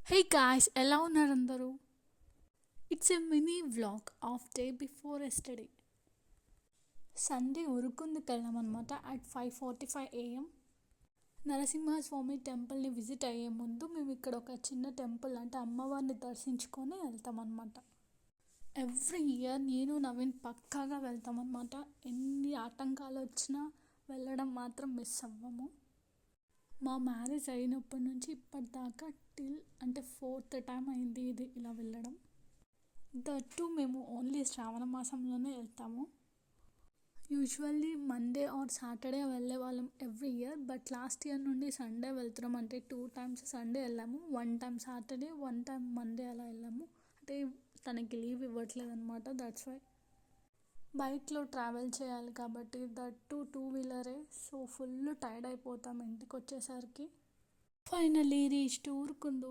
Hey guys, ఎలా ఉన్నారు అందరూ? It's a mini vlog of day before yesterday. Sunday ఉరుకుందుకు వెళ్ళాం అనమాట. అట్ 5:45 AM నరసింహస్వామి టెంపుల్ని విజిట్ అయ్యే ముందు మేము ఇక్కడ ఒక చిన్న టెంపుల్ అంటే అమ్మవారిని దర్శించుకొని వెళ్తామన్నమాట. ఎవ్రీ ఇయర్ నేను నవీన్ పక్కాగా వెళ్తామన్నమాట. ఎన్ని ఆటంకాలు వచ్చినా వెళ్ళడం మాత్రం మిస్ అవ్వము. మా మ్యారేజ్ అయినప్పటి నుంచి ఇప్పటిదాకా అంటే ఫోర్త్ టైం అయింది ఇది ఇలా వెళ్ళడం. దట్టు మేము ఓన్లీ శ్రావణ మాసంలోనే వెళ్తాము. యూజువల్లీ మండే ఆర్ సాటర్డే వెళ్ళే వాళ్ళం every year. But last year నుండి సండే వెళ్తున్నాం. అంటే 2 times సండే వెళ్ళాము, 1 time సాటర్డే, 1 time మండే అలా వెళ్ళాము. అంటే తనకి లీవ్ ఇవ్వట్లేదు అనమాట. దట్స్ వై బైక్లో ట్రావెల్ చేయాలి కాబట్టి, దట్టు 2 వీలరే. సో ఫుల్ టైర్డ్ అయిపోతాం ఇంటికి వచ్చేసరికి. Finally reach ఊరుకుండు.